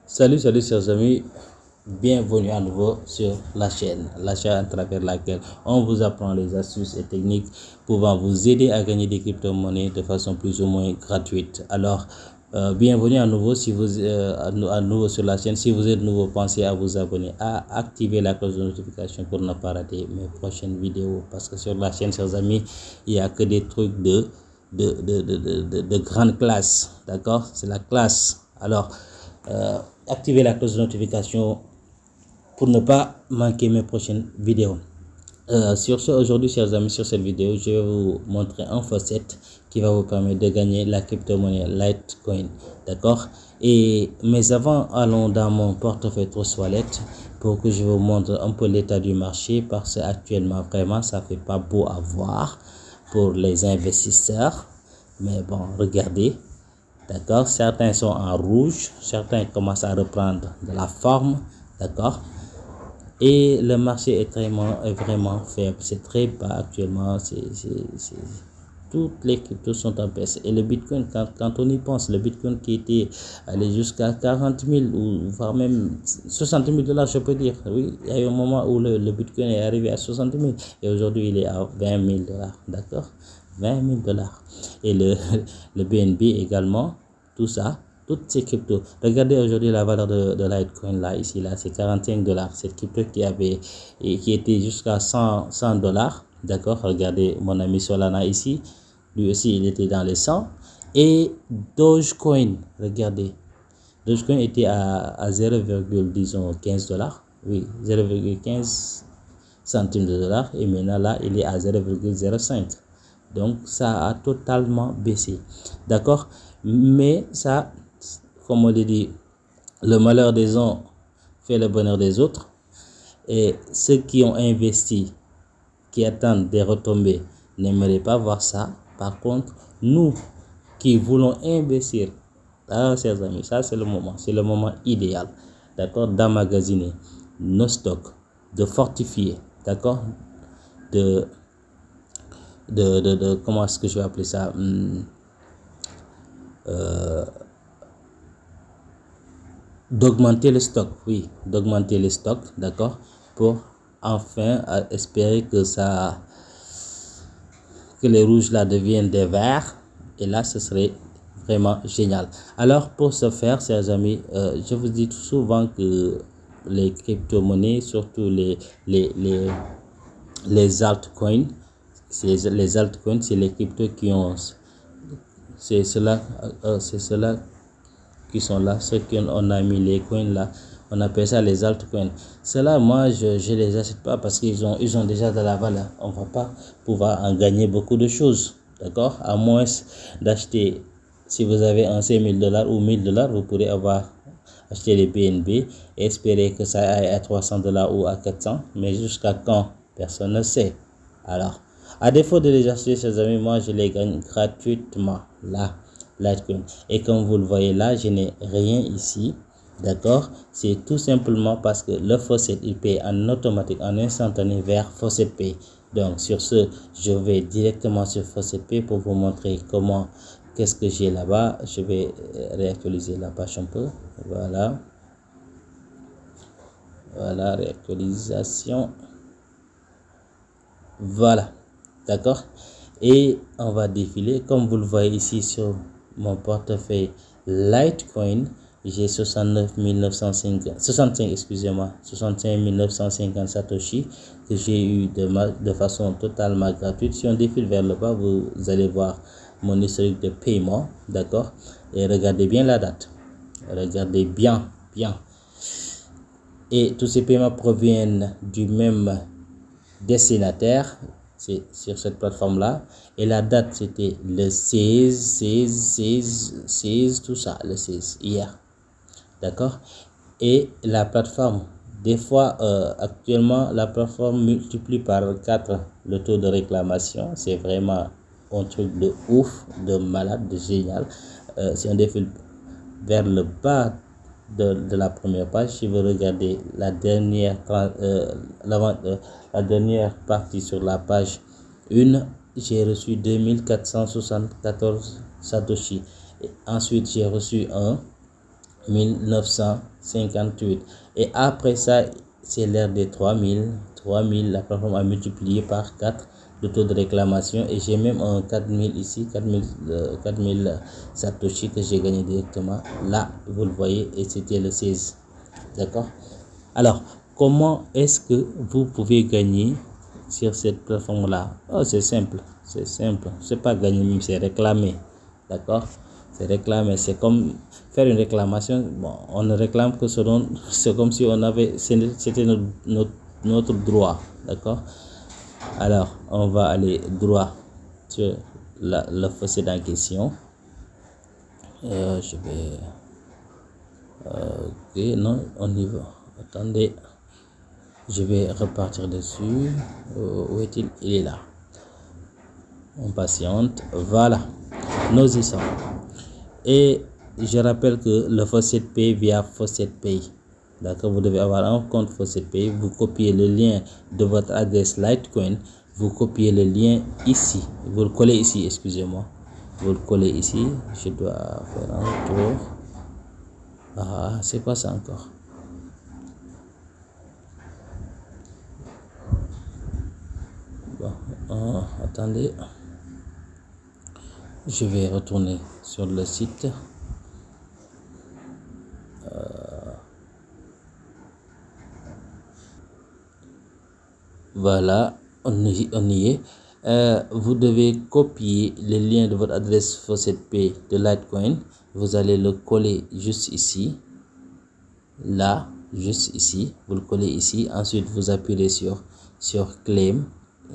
Salut chers amis, bienvenue à nouveau sur la chaîne à travers laquelle on vous apprend les astuces et techniques pouvant vous aider à gagner des crypto-monnaies de façon plus ou moins gratuite. Alors, bienvenue à nouveau si vous à nouveau sur la chaîne. Si vous êtes nouveau, pensez à vous abonner, à activer la cloche de notification pour ne pas rater mes prochaines vidéos. Parce que sur la chaîne, chers amis, il n'y a que des trucs de grande classe, d'accord? C'est la classe. Alors, activez la cloche de notification pour ne pas manquer mes prochaines vidéos. Sur ce, aujourd'hui, chers amis, sur cette vidéo, je vais vous montrer un facette qui va vous permettre de gagner la crypto-monnaie Litecoin, d'accord? Mais avant, allons dans mon portefeuille Trust Wallet pour que je vous montre un peu l'état du marché, parce que actuellement, vraiment, ça fait pas beau à voir pour les investisseurs. Mais bon, regardez. D'accord, certains sont en rouge, certains commencent à reprendre de la forme, d'accord, et le marché est vraiment faible, c'est très bas actuellement, toutes les cryptos sont en baisse. Et le Bitcoin, quand on y pense, le Bitcoin qui était allé jusqu'à 40 000 ou voire même 60 000 $, je peux dire, oui, il y a eu un moment où le Bitcoin est arrivé à 60 000 et aujourd'hui il est à 20 000 $, d'accord, 20 000 $. Et le BNB également, tout ça, toutes ces cryptos. Regardez aujourd'hui la valeur de Litecoin là, ici, là, c'est 45 $. Cette crypto qui était jusqu'à 100 $. D'accord, regardez mon ami Solana ici, lui aussi il était dans les 100. Et Dogecoin, regardez, Dogecoin était à 0,15 $, oui, 0,15 centimes de dollars, et maintenant là il est à 0,05. Donc ça a totalement baissé, d'accord. Mais ça, comme on le dit, le malheur des uns fait le bonheur des autres, et ceux qui ont investi, qui attendent des retombées, n'aimeraient pas voir ça. Par contre, nous qui voulons investir, alors chers amis, ça c'est le moment idéal, d'accord, d'emmagasiner nos stocks, de fortifier, d'accord, comment est-ce que je vais appeler ça, d'augmenter le stock, oui, d'augmenter les stocks, d'accord, pour enfin espérer que les rouges là deviennent des verts, et là ce serait vraiment génial. Alors pour ce faire, chers amis, je vous dis souvent que les crypto-monnaies, surtout les altcoins, les altcoins, c'est les cryptos qui ont, c'est cela qui sont là, ceux qu'on a mis les coins là, on appelle ça les altcoins. Cela, moi je les achète pas parce qu'ils ont déjà de la valeur. On va pas pouvoir en gagner beaucoup de choses, d'accord, à moins d'acheter. Si vous avez un 5 000 $ ou 1 000 $, vous pourrez avoir acheté les BNB et espérer que ça aille à 300 $ ou à 400, mais jusqu'à quand, personne ne sait. Alors, à défaut de les acheter, chers amis, moi je les gagne gratuitement là, Litecoin. Et comme vous le voyez là, je n'ai rien ici, d'accord. C'est tout simplement parce que le faucet il paye en automatique, en instantané vers Faucet Pay. Donc sur ce, je vais directement sur Faucet Pay pour vous montrer comment, qu'est-ce que j'ai là-bas. Je vais réactualiser la page un peu, voilà, réactualisation, voilà, d'accord. Et on va défiler, comme vous le voyez ici sur mon portefeuille Litecoin, j'ai 65 950 Satoshi que j'ai eu de façon totalement gratuite. Si on défile vers le bas, vous allez voir mon historique de paiement, d'accord. Et regardez bien la date, regardez bien. Et tous ces paiements proviennent du même destinataire. C'est sur cette plateforme là, et la date c'était le 16 tout ça, le 16 hier, d'accord. Et la plateforme, des fois actuellement la plateforme multiplie par 4 le taux de réclamation. C'est vraiment un truc de ouf, de malade, de génial. Si on défile vers le bas de la première page, si vous regardez la dernière partie sur la page 1, j'ai reçu 2474 Satoshi. Et ensuite j'ai reçu 1958. Et après ça, c'est l'ère des 3000. La plateforme a multiplié par 4 le taux de réclamation. Et j'ai même un 4000 ici, 4000 Satoshi que j'ai gagné directement. Là, vous le voyez, et c'était le 16. D'accord? Alors, comment est-ce que vous pouvez gagner sur cette plateforme-là? Oh, c'est simple. C'est simple. C'est pas gagner, même c'est réclamer. D'accord? C'est réclamer. C'est comme faire une réclamation. Bon, on ne réclame que selon. C'est comme si on avait. C'était notre droit. D'accord? Alors, on va aller droit sur le faucet en question. Je vais. Ok, non, on y va. Attendez. Je vais repartir dessus. Où est-il? Il est là. On patiente. Voilà. Nous y sommes. Et je rappelle que le Faucet Pay via Faucet Pay. D'accord, vous devez avoir un compte Faucet Pay. Vous copiez le lien de votre adresse Litecoin. Vous copiez le lien ici. Vous le collez ici, excusez-moi. Vous le collez ici. Je dois faire un tour. Ah, c'est quoi ça encore? Bon, attendez. Je vais retourner sur le site. Voilà, on y est. Vous devez copier le lien de votre adresse Faucet Pay de Litecoin. Vous allez le coller juste ici. Là, juste ici. Vous le collez ici. Ensuite, vous appuyez sur Claim.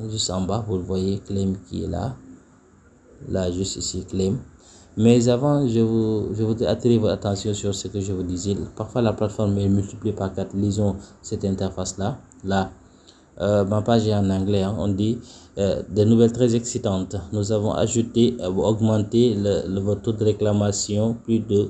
Juste en bas, vous le voyez, Claim qui est là. Là, juste ici, Claim. Mais avant, je voudrais attirer votre attention sur ce que je vous disais. Parfois, la plateforme est multipliée par 4. Lisons cette interface-là. Là, ma page est en anglais. Hein. On dit des nouvelles très excitantes. Nous avons ajouté, augmenté votre taux de réclamation plus de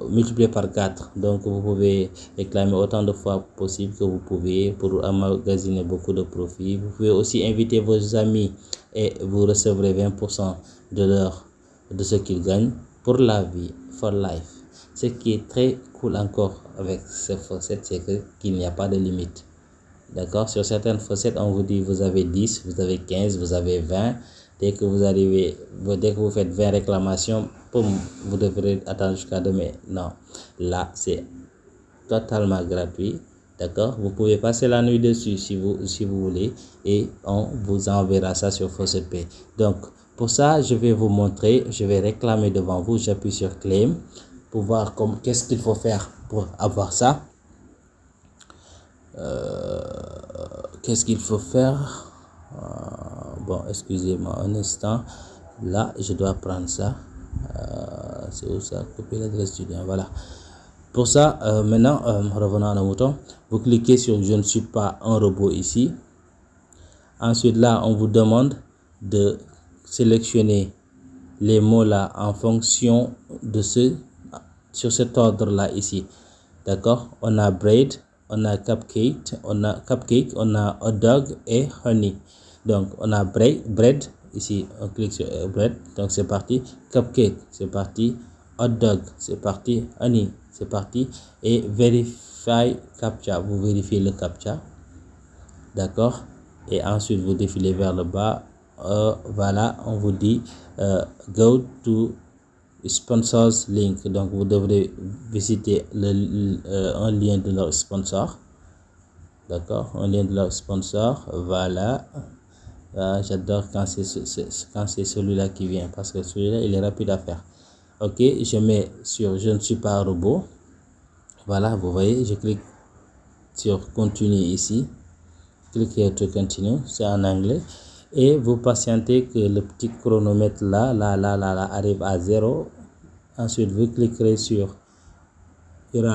multiplié par 4. Donc, vous pouvez réclamer autant de fois possible que vous pouvez pour emmagasiner beaucoup de profits. Vous pouvez aussi inviter vos amis et vous recevrez 20% de ce qu'ils gagnent pour la vie, for life. Ce qui est très cool encore avec ces faucettes, c'est qu'il n'y a pas de limite. D'accord? Sur certaines faucettes, on vous dit vous avez 10, vous avez 15, vous avez 20. Dès que vous faites 20 réclamations, vous devrez attendre jusqu'à demain. Non, là, c'est totalement gratuit. D'accord? Vous pouvez passer la nuit dessus si vous voulez et on vous enverra ça sur Faucet Pay. Donc, pour ça, je vais vous montrer, je vais réclamer devant vous. J'appuie sur Claim pour voir qu'est-ce qu'il faut faire pour avoir ça. Qu'est-ce qu'il faut faire? Bon, excusez-moi un instant. Là, je dois prendre ça. C'est où ça? Copier l'adresse du lien. Voilà. Pour ça, maintenant, revenons à nos moutons. Vous cliquez sur je ne suis pas un robot ici. Ensuite, là, on vous demande de sélectionner les mots là en fonction de sur cet ordre là ici. D'accord? On a bread, on a cupcake, on a hot dog et honey. Donc, on a bread ici, on clique sur bread. Donc, c'est parti. Cupcake, c'est parti. Hot dog, c'est parti. Honey, c'est parti. Et verify captcha, vous vérifiez le captcha. D'accord? Et ensuite, vous défilez vers le bas. Voilà, on vous dit go to sponsors link. Donc, vous devrez visiter un lien de leur sponsor. D'accord? Un lien de leur sponsor. Voilà. J'adore quand c'est celui-là qui vient parce que celui-là, il est rapide à faire. Ok, je mets sur je ne suis pas un robot. Voilà, vous voyez, je clique sur continue ici. Cliquez to continue, c'est en anglais. Et vous patientez que le petit chronomètre là arrive à 0. Ensuite, vous cliquerez sur il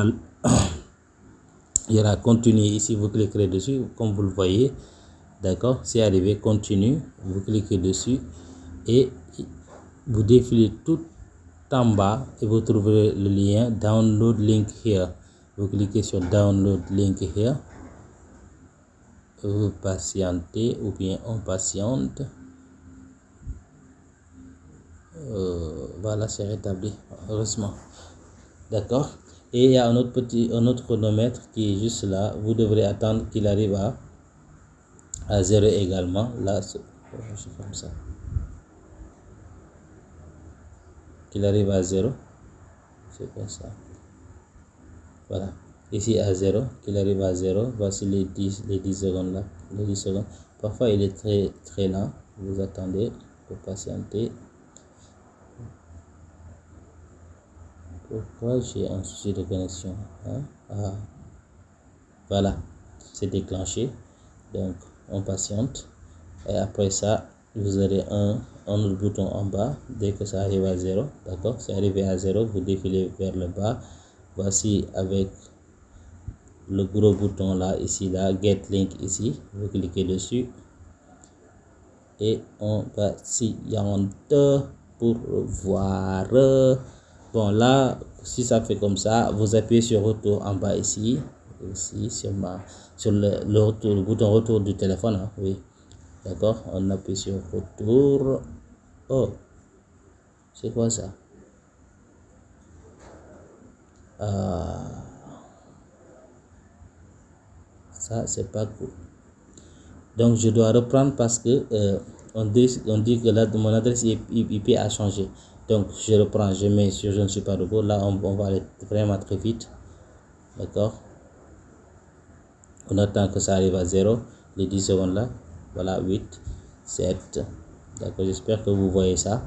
y aura continue ici, vous cliquerez dessus comme vous le voyez. D'accord, c'est arrivé, continue, vous cliquez dessus et vous défilez tout en bas et vous trouverez le lien download link here. Vous cliquez sur download link here. Vous patientez ou bien on patiente. Voilà, c'est rétabli, heureusement. D'accord. Et il y a un autre chronomètre qui est juste là. Vous devrez attendre qu'il arrive à 0 également. Là, je fais comme ça. Qu'il arrive à 0. C'est comme ça. Voilà. Ici à 0. Qu'il arrive à 0. Voici les 10 secondes là. Les 10 secondes. Parfois, il est très lent. Vous attendez pour patienter. Pourquoi j'ai un souci de connexion, hein? Ah. Voilà, c'est déclenché. Donc on patiente et après ça vous aurez un autre bouton en bas. Dès que ça arrive à 0, d'accord, c'est arrivé à 0, vous défilez vers le bas. Voici avec le gros bouton là, ici là, get link ici, vous cliquez dessus et on patiente pour voir. Bon là, si ça fait comme ça, vous appuyez sur retour en bas ici sur le bouton retour du téléphone, hein, oui, d'accord, on appuie sur retour. Oh, c'est quoi ça? Ça c'est pas cool. Donc je dois reprendre parce que on dit que là mon adresse IP a changé. Donc je reprends, je mets sur je ne suis pas robot. Là on va aller vraiment très vite, d'accord. On attend que ça arrive à 0, les 10 secondes là. Voilà, 8, 7. D'accord, j'espère que vous voyez ça.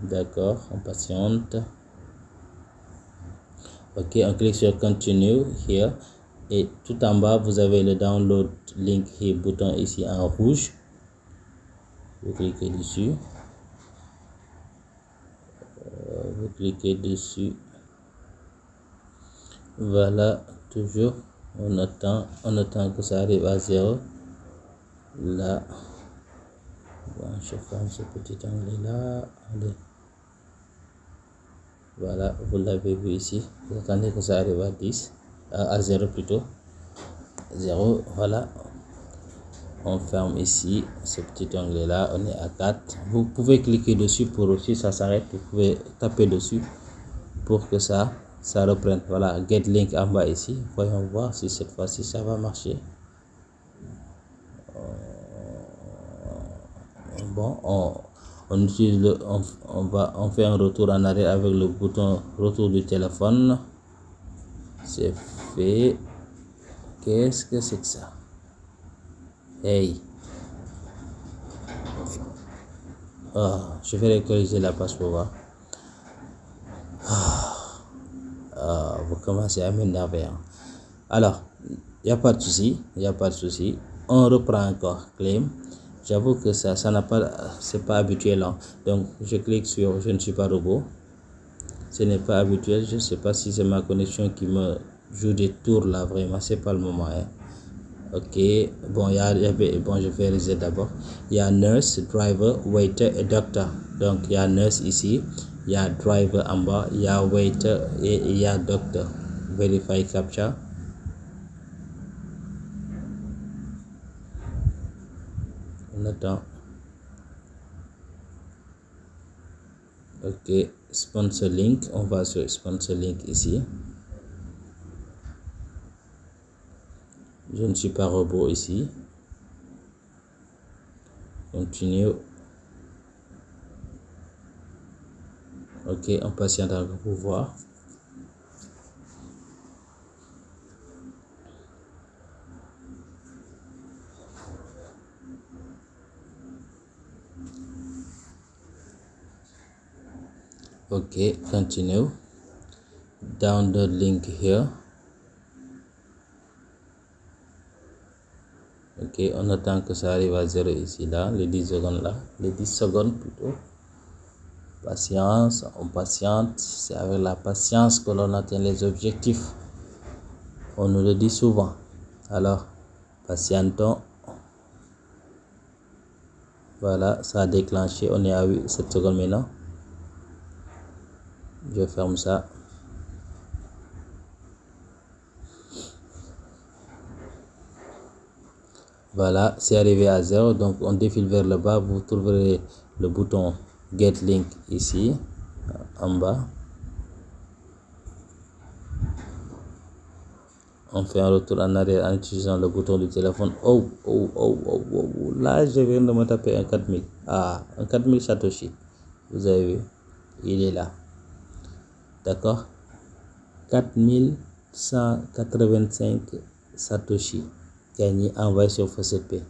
D'accord, on patiente. Ok, on clique sur Continue here. Et tout en bas, vous avez le Download Link here bouton ici en rouge. Vous cliquez dessus. Vous cliquez dessus. Voilà, toujours. On attend que ça arrive à 0. Là, bon, je ferme ce petit onglet là. Allez. Voilà, vous l'avez vu ici. Vous attendez que ça arrive à 10, à 0 plutôt. 0, voilà. On ferme ici ce petit onglet là. On est à 4. Vous pouvez cliquer dessus pour aussi ça s'arrête. Vous pouvez taper dessus pour que ça reprenne. Voilà, get link en bas ici. Voyons voir si cette fois-ci ça va marcher. Bon, on utilise on fait un retour en arrière avec le bouton retour du téléphone. C'est fait. Qu'est-ce que c'est que ça? Hey. Je vais corriger la page pour voir. Vous commencez à m'énerver, hein. Alors, il n'y a pas de souci, on reprend encore claim. J'avoue que ça n'a pas, c'est pas habituel, hein. Donc je clique sur je ne suis pas robot. Ce n'est pas habituel. Je ne sais pas si c'est ma connexion qui me joue des tours là, vraiment c'est pas le moment, hein. Ok, bon, je vais reset d'abord. Il y a nurse, driver, waiter et doctor. Donc il y a nurse ici, il y a driver en bas, il y a waiter et il y a doctor. Verify captcha. On attend. Ok, sponsor link, on va sur sponsor link ici. Je ne suis pas robot ici. Continue. Ok, on patiente encore pour voir. Ok, continue. Download link here. Ok, on attend que ça arrive à 0 ici là, les 10 secondes là, les 10 secondes plutôt. Patience, on patiente, c'est avec la patience que l'on atteint les objectifs. On nous le dit souvent. Alors, patientons. Voilà, ça a déclenché, on est à 7 secondes maintenant. Je ferme ça. Voilà, c'est arrivé à 0, donc on défile vers le bas. Vous trouverez le bouton Get Link ici, en bas. On fait un retour en arrière en utilisant le bouton du téléphone. Oh, là, je viens de me taper un 4000. Ah, un 4000 Satoshi. Vous avez vu, il est là. D'accord, 4185 Satoshi gagné envoyé sur FacetPay.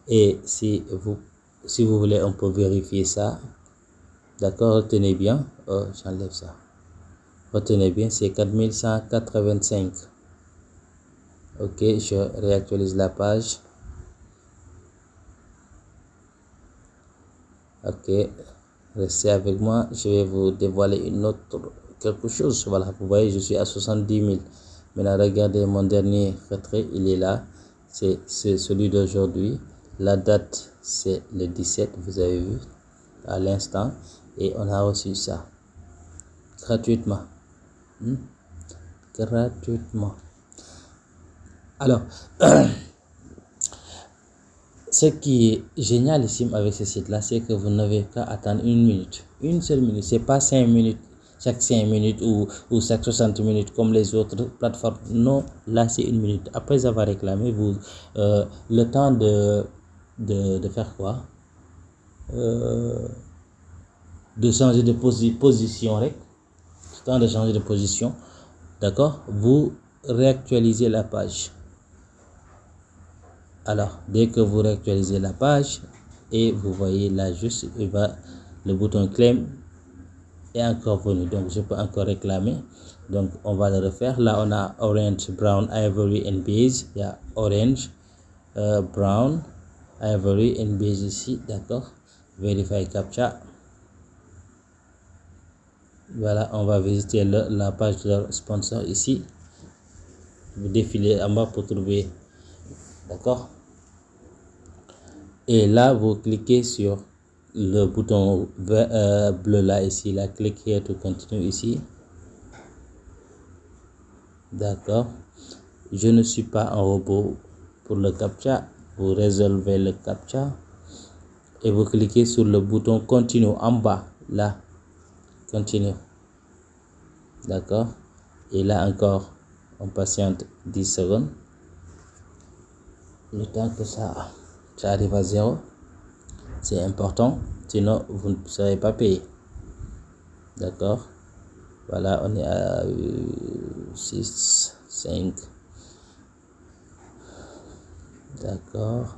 Et si vous voulez, on peut vérifier ça. D'accord, retenez bien. Oh, j'enlève ça. Retenez bien, c'est 4185. Ok, je réactualise la page. Ok, restez avec moi. Je vais vous dévoiler une autre quelque chose. Voilà, vous voyez, je suis à 70 000. Maintenant, regardez mon dernier retrait, il est là. C'est celui d'aujourd'hui. La date, c'est le 17, vous avez vu, à l'instant. Et on a reçu ça gratuitement. Gratuitement. Alors, ce qui est génial ici avec ce site-là, c'est que vous n'avez qu'à attendre une minute. Une seule minute. C'est pas 5 minutes, chaque 5 minutes ou chaque 60 minutes comme les autres plateformes. Non, là c'est une minute. Après avoir réclamé, vous le temps de faire quoi? De changer de position. Le temps de changer de position. D'accord? Vous réactualisez la page. Alors, dès que vous réactualisez la page et vous voyez là juste, le bouton claim est encore venu. Donc, je peux encore réclamer. Donc, on va le refaire. Là, on a orange, brown, ivory and beige. Il y a orange, brown, ivory and beige ici. D'accord. Verify captcha. Voilà, on va visiter la page de sponsor ici. Vous défilez en bas pour trouver. D'accord. Et là, vous cliquez sur le bouton bleu là, ici. Là, click here to continue ici. D'accord. Je ne suis pas un robot pour le captcha. Vous résolvez le captcha. Et vous cliquez sur le bouton continue en bas. Là. Continue. D'accord. Et là encore, on patiente 10 secondes. Le temps que ça arrive à 0, c'est important, sinon vous ne serez pas payé. D'accord. Voilà, on est à 6, 5. D'accord.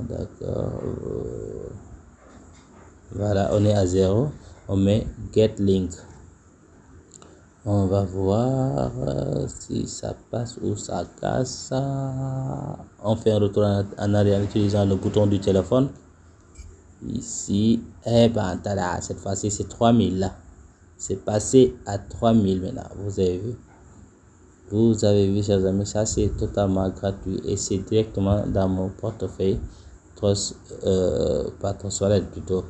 Voilà, on est à 0. On met get link. On va voir si ça passe ou ça casse. On fait un retour en arrière en utilisant le bouton du téléphone. Ici, et ben, tada, cette fois-ci, c'est 3000 là. C'est passé à 3000 maintenant. Vous avez vu? Vous avez vu, chers amis, ça c'est totalement gratuit et c'est directement dans mon portefeuille. Pas Trustwallet, plutôt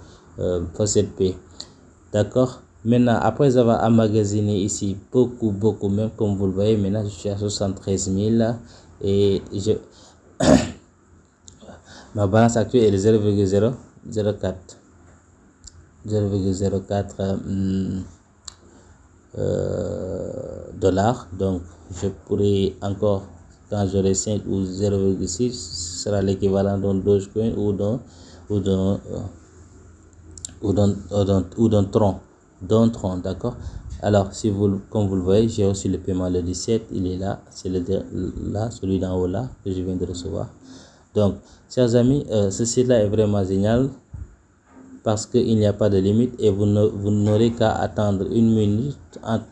FacetPay. D'accord. Maintenant, après avoir emmagasiné ici beaucoup, même comme vous le voyez, maintenant je suis à 73 000 et ma balance actuelle est de 0,004 dollars. Donc, je pourrais encore, quand j'aurai 5 ou 0,6, ce sera l'équivalent d'un Dogecoin ou d'un Tron. D'accord. Alors, comme vous le voyez, j'ai reçu le paiement le 17, il est là, c'est celui d'en haut là que je viens de recevoir. Donc, chers amis, ce site-là est vraiment génial parce qu'il n'y a pas de limite et vous n'aurez qu'à attendre une minute entre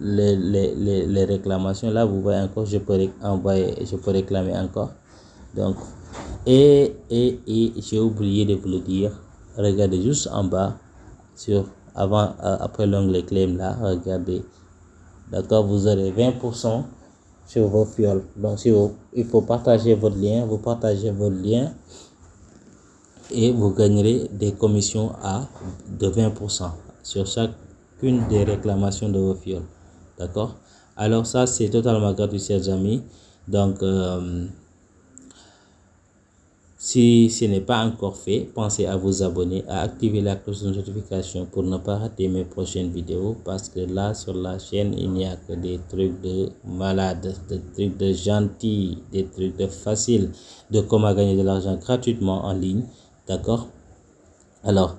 les réclamations. Là, vous voyez encore, je peux réclamer encore. Donc, et j'ai oublié de vous le dire. Regardez juste en bas après l'onglet claim là, regardez. D'accord, vous aurez 20% sur vos fioles. Donc, il faut partager votre lien, vous partagez votre lien et vous gagnerez des commissions de 20% sur chacune des réclamations de vos fioles. D'accord. Alors ça, c'est totalement gratuit, chers amis. Donc, Si ce n'est pas encore fait, pensez à vous abonner, à activer la cloche de notification pour ne pas rater mes prochaines vidéos, parce que là sur la chaîne il n'y a que des trucs de malades, des trucs de gentils, des trucs de faciles, de comment gagner de l'argent gratuitement en ligne. D'accord? Alors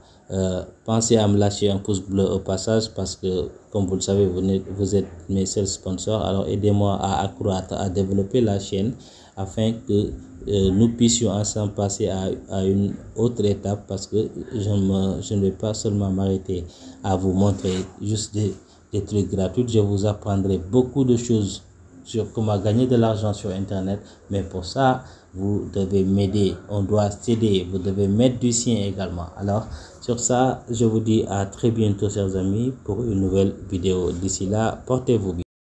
pensez à me lâcher un pouce bleu au passage, parce que comme vous le savez, vous êtes mes seuls sponsors. Alors aidez-moi à accroître, à développer la chaîne, afin que nous puissions ensemble passer à une autre étape, parce que je ne vais pas seulement m'arrêter à vous montrer juste des trucs gratuits. Je vous apprendrai beaucoup de choses sur comment gagner de l'argent sur internet, mais pour ça vous devez m'aider, on doit s'aider, vous devez mettre du sien également. Alors sur ça, je vous dis à très bientôt chers amis pour une nouvelle vidéo. D'ici là, portez-vous bien.